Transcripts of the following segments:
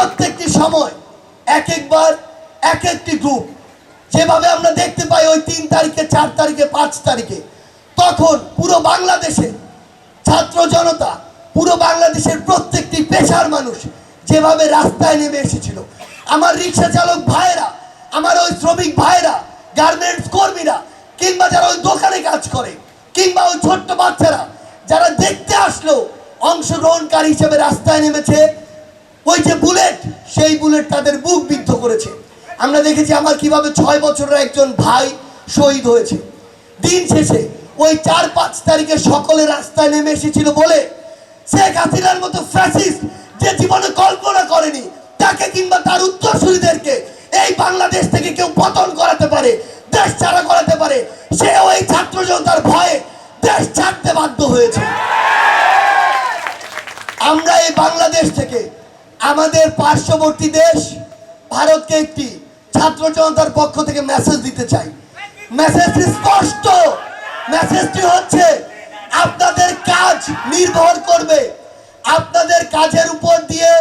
প্রত্যেকটি সময় এক একবার এক একটি গ্রুপ, যেভাবে আমরা দেখতে পাই ওই 3 তারিখে, 4 তারিখে, 5 তারিখে, তখন পুরো বাংলাদেশে ছাত্র জনতা, পুরো বাংলাদেশের প্রত্যেকটি পেশার মানুষ যেভাবে রাস্তায় নেমে এসেছিল, আমার রিক্সা চালক ভাইরা, আমার ওই শ্রমিক ভাইরা, গার্মেন্টস কর্মীরা, কিংবা যারা ওই দোকানে কাজ করে, কিংবা ওই ছোট্ট বাচ্চারা যারা দেখতে আসলো, অংশগ্রহণকারী হিসেবে রাস্তায় নেমেছে। ওই যে বুলেট, সেই বুলেট তাদের বুক বিদ্ধ করেছে। আমরা দেখেছি আমার কিভাবে 6 বছরের একজন ভাই শহীদ হয়েছে। দিন শেষে ওই 4-5 তারিখে সকলে রাস্তায় নেমে এসেছিল বলে শেখ হাসিনার মতো ফ্যাসিস্ট, যে জীবনে কল্পনা করেনি তাকে কিংবা তার উত্তরসূরিদেরকে এই বাংলাদেশ থেকে কেউ পতন করাতে পারে, দেশ ছাড়া করাতে পারে, সে ওই ছাত্র জনতার ভয়ে দেশ ছাড়তে বাধ্য হয়েছে। আমরা এই বাংলাদেশ থেকে আমাদের পার্শ্ববর্তী দেশ ভারতকে একটি ছাত্র জনতার পক্ষ থেকে মেসেজ দিতে চাই। মেসেজটি স্পষ্ট। মেসেজটি হচ্ছে, আপনাদের কাজ নির্ভর করবে, আপনাদের কাজের উপর দিয়ে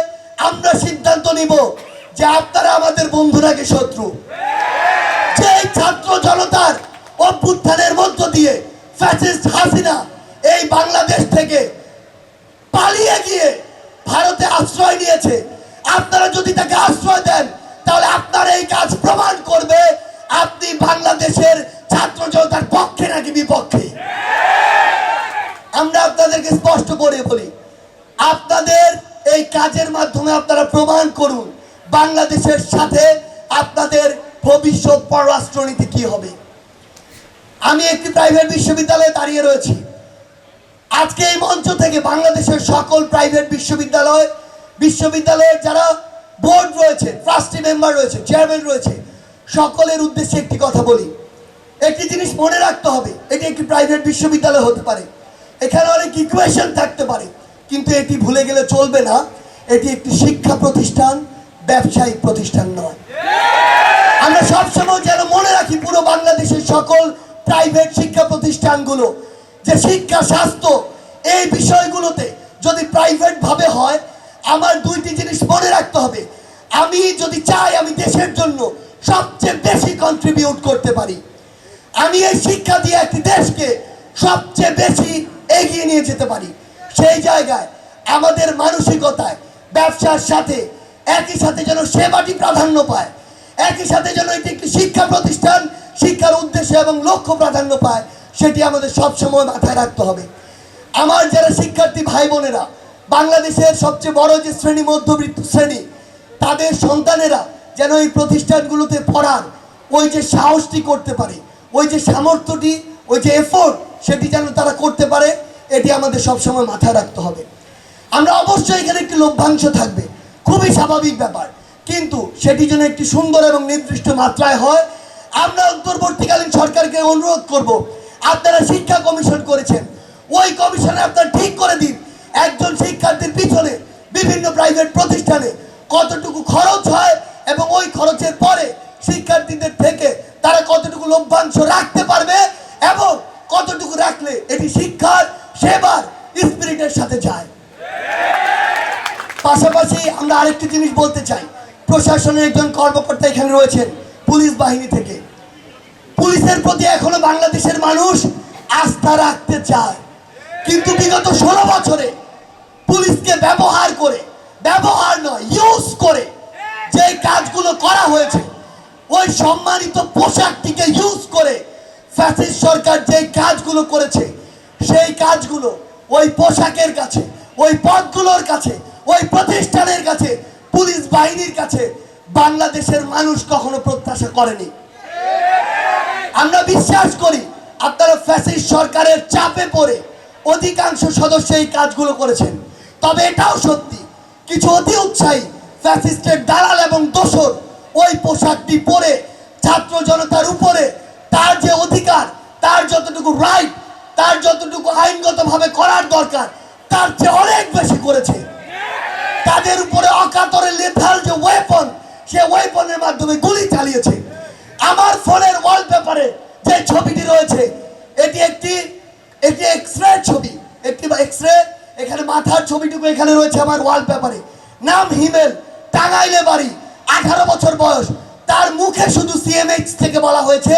আমরা সিদ্ধান্ত নিব যে আপনারা আমাদের বন্ধু নাকি শত্রু। যে ছাত্র জনতার অভ্যুত্থানের মধ্য দিয়ে ফ্যাসিস্ট হাসিনা এই বাংলাদেশ থেকে পালিয়ে গিয়ে ভারতে আশ্রয় নিয়েছে, আপনারা যদি তাকে আশ্রয় দেন তাহলে আপনার এই কাজ প্রমাণ করবে আপনি বাংলাদেশের ছাত্র জনতার পক্ষে নাকি বিপক্ষে। আমরা আপনাদেরকে স্পষ্ট করে বলি, আপনাদের এই কাজের মাধ্যমে আপনারা প্রমাণ করুন বাংলাদেশের সাথে আপনাদের ভবিষ্যৎ পররাষ্ট্রনীতি কি হবে। আমি একটি প্রাইভেট বিশ্ববিদ্যালয়ে দাঁড়িয়ে রয়েছি। আজকে এই মঞ্চ থেকে বাংলাদেশের সকল প্রাইভেট বিশ্ববিদ্যালয়ের যারা বোর্ড রয়েছে, ট্রাস্টি মেম্বার রয়েছে, চেয়ারম্যান রয়েছে, সকলের উদ্দেশ্যে একটি কথা বলি। একটি জিনিস মনে রাখতে হবে, এটি একটি প্রাইভেট বিশ্ববিদ্যালয় হতে পারে, এখানে অনেক ইকুয়েশন থাকতে পারে, কিন্তু এটি ভুলে গেলে চলবে না, এটি একটি শিক্ষা প্রতিষ্ঠান, ব্যবসায়িক প্রতিষ্ঠান নয়। আমরা সবসময় যেন মনে রাখি পুরো বাংলাদেশের সকল প্রাইভেট শিক্ষা প্রতিষ্ঠানগুলো যে শিক্ষা, স্বাস্থ্য এই বিষয়গুলোতে যদি প্রাইভেট ভাবে হয়, আমার দুইটি জিনিস মনে রাখতে হবে। আমি যদি চাই আমি দেশের জন্য সবচেয়ে বেশি কন্ট্রিবিউট করতে পারি, আমি এই শিক্ষা দিয়ে একটি দেশকে সবচেয়ে বেশি এগিয়ে নিয়ে যেতে পারি, সেই জায়গায় আমাদের মানসিকতায় ব্যবসার সাথে একই সাথে যেন সেবাটি প্রাধান্য পায়, একই সাথে যেন এটি একটি শিক্ষা প্রতিষ্ঠান, শিক্ষার উদ্দেশ্য এবং লক্ষ্য প্রাধান্য পায়, সেটি আমাদের সবসময় মাথায় রাখতে হবে। আমার যারা শিক্ষার্থী ভাই বোনেরা, বাংলাদেশের সবচেয়ে বড় যে শ্রেণী, মধ্যবিত্ত শ্রেণী, তাদের সন্তানেরা যেন এই প্রতিষ্ঠানগুলোতে পড়ার ওই যে সাহসটি করতে পারে, ওই যে সামর্থ্যটি, ওই যে এফোর্ট, সেটি যেন তারা করতে পারে, এটি আমাদের সবসময় মাথায় রাখতে হবে। আমরা অবশ্যই এখানে একটি লভ্যাংশ থাকবে, খুবই স্বাভাবিক ব্যাপার, কিন্তু সেটি যেন একটি সুন্দর এবং নির্দিষ্ট মাত্রায় হয়। আমরা অন্তর্বর্তীকালীন সরকারকে অনুরোধ করব, আপনারা শিক্ষা কমিশন করেছেন, ওই কমিশনে আপনারা ঠিক করে দিন একজন শিক্ষার্থীর পিছনে বিভিন্ন প্রাইভেট প্রতিষ্ঠানে কতটুকু খরচ হয় এবং ওই খরচের পরে শিক্ষার্থীদের থেকে তারা কতটুকু লভ্যাংশ রাখতে পারবে এবং কতটুকু রাখলে এটি শিক্ষার, সেবার স্পিরিটের সাথে যায়। পাশাপাশি আমরা আরেকটি জিনিস বলতে চাই, প্রশাসনের একজন কর্মকর্তা এখানে রয়েছেন পুলিশ বাহিনী থেকে, পুলিশের প্রতি এখনো বাংলাদেশের মানুষ আস্থা রাখতে চায়, কিন্তু বিগত 16 বছরে পুলিশকে ব্যবহার করে, ব্যবহার নয় ইউজ করে যে কাজগুলো করা হয়েছে, ওই সম্মানিত পোশাকটিকে ইউজ করে ফ্যাসিস্ট সরকার যে কাজগুলো করেছে, সেই কাজগুলো ওই পোশাকের কাছে, ওই পদগুলোর কাছে, ওই প্রতিষ্ঠানের কাছে, পুলিশ বাহিনীর কাছে বাংলাদেশের মানুষ কখনো প্রত্যাশা করেনি। আমরা বিশ্বাস করি আপনারা ফ্যাসিস্ট সরকারের চাপে পড়ে অধিকাংশ সদস্য এই কাজগুলো করেছেন, তবে এটাও সত্যি কিছু অতি উৎসাহী ফ্যাসিস্টের দালাল এবং দোসর ওই পোশাকটি পরে ছাত্র জনতার উপরে তার যে অধিকার, তার যতটুকু রাইট, তার যতটুকু আইনগতভাবে করার দরকার, তার চেয়ে অনেক বেশি করেছে। তাদের উপরে অকাতরে লেথাল যে ওয়েপন, সে ওয়েপনের মাধ্যমে গুলি চালিয়েছে। আমার ফোনের ওয়ালপেপারে যে ছবিটি রয়েছে, এটি একটি এক্সরে ছবি, একটি এক্সরে, এখানে মাথার ছবিটুকু এখানে রয়েছে আমার ওয়ালপেপারে, নাম হিমেল, টাঙ্গাইলে বাড়ি, 18 বছর বয়স, তার মুখে শুধু সিএমএইচ থেকে বলা হয়েছে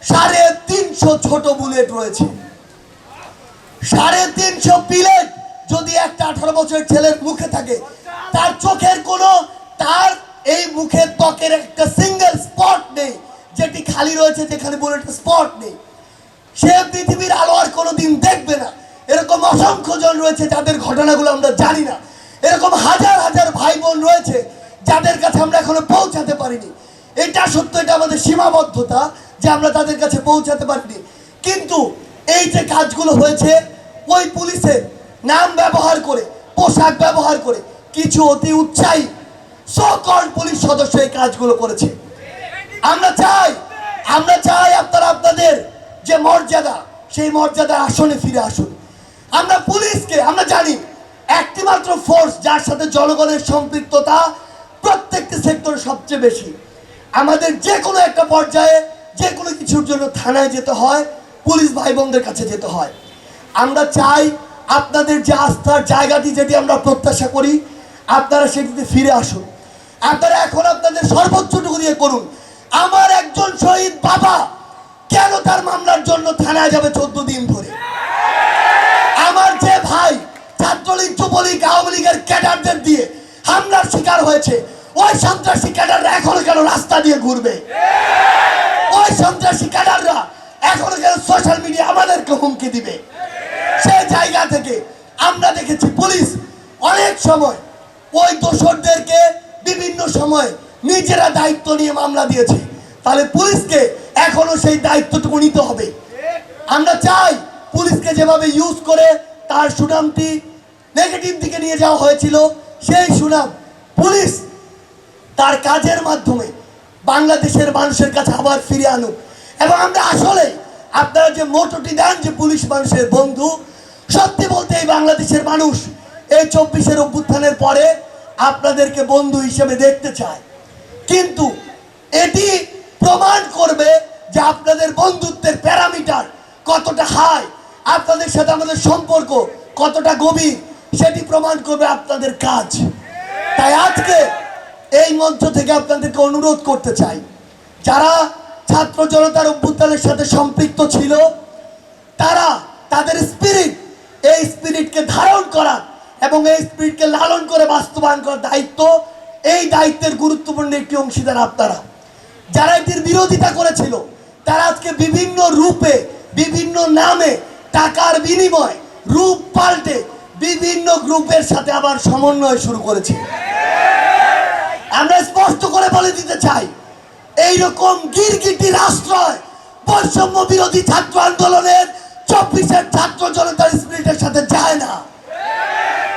350 ছোট বুলেট রয়েছে। 350 পিলেট যদি একটা 18 বছরের ছেলের মুখে থাকে, তার চোখের কোনো, তার এই মুখের ত্বকের একটা সিঙ্গেল স্পট নেই যেটি খালি রয়েছে, যেখানে বুলেটের স্পট নেই। সে পৃথিবীর আলো আর কোনোদিন দেখবে না। এরকম অসংখ্য জন রয়েছে যাদের ঘটনাগুলো আমরা জানি না। এরকম হাজার হাজার ভাই বোন রয়েছে যাদের কাছে আমরা এখনো পৌঁছাতে পারিনি। এটা সত্য, এটা আমাদের সীমাবদ্ধতা যে আমরা তাদের কাছে পৌঁছাতে পারিনি। কিন্তু এই যে কাজগুলো হয়েছে, ওই পুলিশের নাম ব্যবহার করে, পোশাক ব্যবহার করে কিছু অতি উৎসাহী সকল পুলিশ সদস্য এই কাজগুলো করেছে। আমরা চাই আপনারা আপনাদের যে মর্যাদা, সেই মর্যাদার আসনে ফিরে আসুন। আমরা পুলিশকে, আমরা জানি একটি মাত্র ফোর্স যার সাথে জনগণের সম্পৃক্ততা প্রত্যেকটি সেক্টরে সবচেয়ে বেশি। আমাদের যে কোনো একটা পর্যায়ে যে কোনো কিছুর জন্য থানায় যেতে হয়, পুলিশ ভাই বোনদের কাছে যেতে হয়। আমরা চাই আপনাদের যে আস্থার জায়গাটি, যেটি আমরা প্রত্যাশা করি, আপনারা সেটিতে ফিরে আসুন। আপনারা এখন আপনাদের সর্বোচ্চটুকু দিয়ে করুন। আমার একজন শহীদ বাবা কেন তার মামলার জন্য থানায় যাবে 14 দিন ধরে? আমার যে ভাই ছাত্রলীগ, যুবলীগ, আওয়ামী লীগের ক্যাডারদের দিয়ে হামলার শিকার হয়েছে, ওই সন্ত্রাসী ক্যাডাররা এখনো কেন রাস্তা দিয়ে ঘুরবে? ওই সন্ত্রাসী ক্যাডাররা এখনো কেন সোশ্যাল মিডিয়া আমাদেরকে হুমকি দিবে? সেই জায়গা থেকে আমরা দেখেছি পুলিশ অনেক সময় ওই দোষরদেরকে বিভিন্ন সময় নিজেরা দায়িত্ব নিয়ে মামলা দিয়েছে। তাহলে পুলিশকে এখনো সেই দায়িত্বটুকু নিতে হবে। আমরা চাই পুলিশকে যেভাবে ইউজ করে তার সুনামটি নেগেটিভ দিকে নিয়ে যাওয়া হয়েছিল, সেই সুনাম পুলিশ তার কাজের মাধ্যমে বাংলাদেশের মানুষের কাছে আবার ফিরে আনুক। এবং আমরা আসলে আপনারা যে মোটোটি দেন যে পুলিশ মানুষের বন্ধু, সত্যি বলতে এই বাংলাদেশের মানুষ এই 24-এর অভ্যুত্থানের পরে আপনাদেরকে বন্ধু হিসেবে দেখতে চায়। কিন্তু এটি প্রমাণ করবে যে আপনাদের বন্ধুত্বের প্যারামিটার কতটা হাই, আপনাদের সাথে আমাদের সম্পর্ক কতটা গভীর, সেটি প্রমাণ করবে আপনাদের কাজ। তাই আজকে এই মঞ্চ থেকে আপনাদেরকে অনুরোধ করতে চাই, যারা ছাত্র জনতার অভ্যুত্থানের সাথে সম্পৃক্ত ছিল, তারা তাদের স্পিরিট, এই স্পিরিটকে ধারণ করা এবং এই স্পিরিটকে লালন করে বাস্তবায়ন করার দায়িত্ব, এই দায়িত্বের গুরুত্বপূর্ণ একটি অংশীদার আপনারা। যারা এটির বিরোধিতা করেছিল, তারা আজকে বিভিন্ন রূপে, বিভিন্ন নামে, টাকার বিনিময়ে রূপ পাল্টে বিভিন্ন গ্রুপের সাথে আবার সমন্বয় শুরু করেছে। আমরা স্পষ্ট করে বলে দিতে চাই, এইরকম গিরগিটির আশ্রয় বৈষম্য বিরোধী ছাত্র আন্দোলনের 24-এর ছাত্র জনতার স্পিরিটের সাথে যায় না।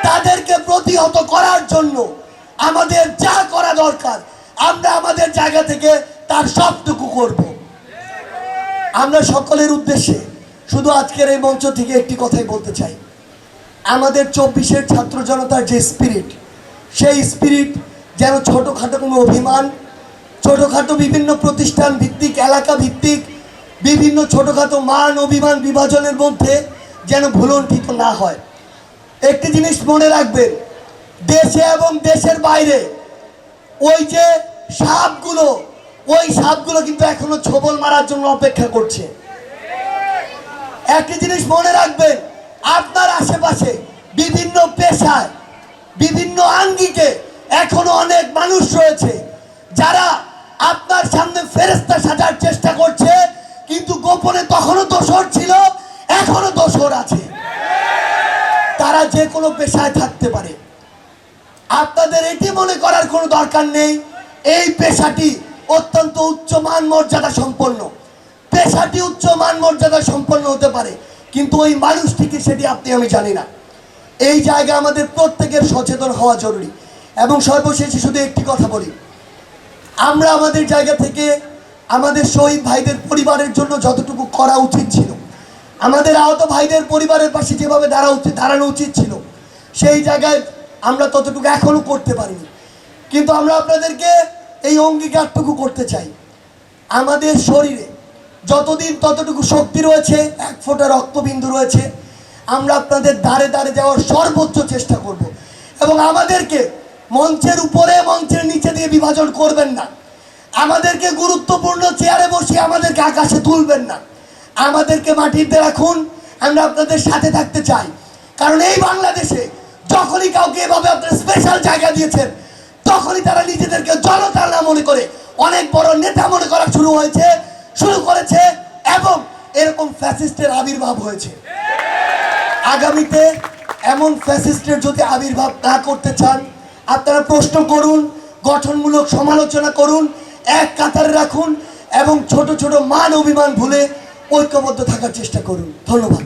তাদেরকে প্রতিহত করার জন্য আমাদের যা করা দরকার, আমরা আমাদের জায়গা থেকে তার সবটুকু করব। আমরা সকলের উদ্দেশ্যে শুধু আজকের এই মঞ্চ থেকে একটি কথাই বলতে চাই, আমাদের 24-এর ছাত্র জনতার যে স্পিরিট, সেই স্পিরিট যেন ছোটোখাটো কোনো অভিমান, ছোটোখাটো বিভিন্ন প্রতিষ্ঠান ভিত্তিক, এলাকা ভিত্তিক বিভিন্ন ছোটোখাটো মান অভিমান বিভাজনের মধ্যে যেন ভুলণ্ঠিত না হয়। একটি জিনিস মনে রাখবেন, দেশে এবং দেশের বাইরে ওই যে সাপগুলো, ওই সাপগুলো কিন্তু এখনো ছোবল মারার জন্য অপেক্ষা করছে। একটি জিনিস মনে রাখবেন, আপনার আশেপাশে বিভিন্ন পেশায়, বিভিন্ন আঙ্গিকে এখনো অনেক মানুষ রয়েছে যারা আপনার সামনে ফেরেশতা সাজার চেষ্টা করছে, কিন্তু গোপনে তখনও দোষর ছিল, এখনো দোষর আছে। তারা যে কোনো পেশায় থাকতে পারে। আপনাদের এটি মনে করার কোনো দরকার নেই এই পেশাটি অত্যন্ত উচ্চ মান মর্যাদা সম্পন্ন। পেশাটি উচ্চ মান মর্যাদা সম্পন্ন হতে পারে, কিন্তু ওই মানুষটিকে সেটি আপনি আমি জানি না। এই জায়গায় আমাদের প্রত্যেকের সচেতন হওয়া জরুরি। এবং সর্বশেষে শুধু একটি কথা বলি, আমরা আমাদের জায়গা থেকে আমাদের শহীদ ভাইদের পরিবারের জন্য যতটুকু করা উচিত ছিল, আমাদের আহত ভাইদের পরিবারের পাশে যেভাবে দাঁড়ানো উচিত ছিল, সেই জায়গায় আমরা ততটুকু এখনো করতে পারিনি। কিন্তু আমরা আপনাদেরকে এই অঙ্গীকারটুকু করতে চাই, আমাদের শরীরে যতদিন ততটুকু শক্তি রয়েছে, এক ফোঁটা রক্তবিন্দু রয়েছে, আমরা আপনাদের দ্বারে দ্বারে যাওয়ার সর্বোচ্চ চেষ্টা করব। এবং আমাদেরকে মঞ্চের উপরে মঞ্চের নিচে দিয়ে বিভাজন করবেন না। আমাদেরকে গুরুত্বপূর্ণ চেয়ারে বসিয়ে আমাদেরকে আকাশে তুলবেন না, আমাদেরকে মাটিতে রাখুন। আমরা আপনাদের সাথে থাকতে চাই, কারণ এই বাংলাদেশে যখনই কাউকে এভাবে আপনারা স্পেশাল জায়গা দিয়েছেন, তখনই তারা নিজেদেরকে জনতার না মনে করে অনেক বড় নেতা মনে করা শুরু করেছে এবং এরকম ফ্যাসিস্টের আবির্ভাব হয়েছে। আগামীতে এমন ফ্যাসিস্টের যদি আবির্ভাব না করতে চান, আপনারা প্রশ্ন করুন, গঠনমূলক সমালোচনা করুন, এক কাতারে রাখুন এবং ছোট ছোট মান অভিমান ভুলে ঐক্যবদ্ধ থাকার চেষ্টা করুন। ধন্যবাদ।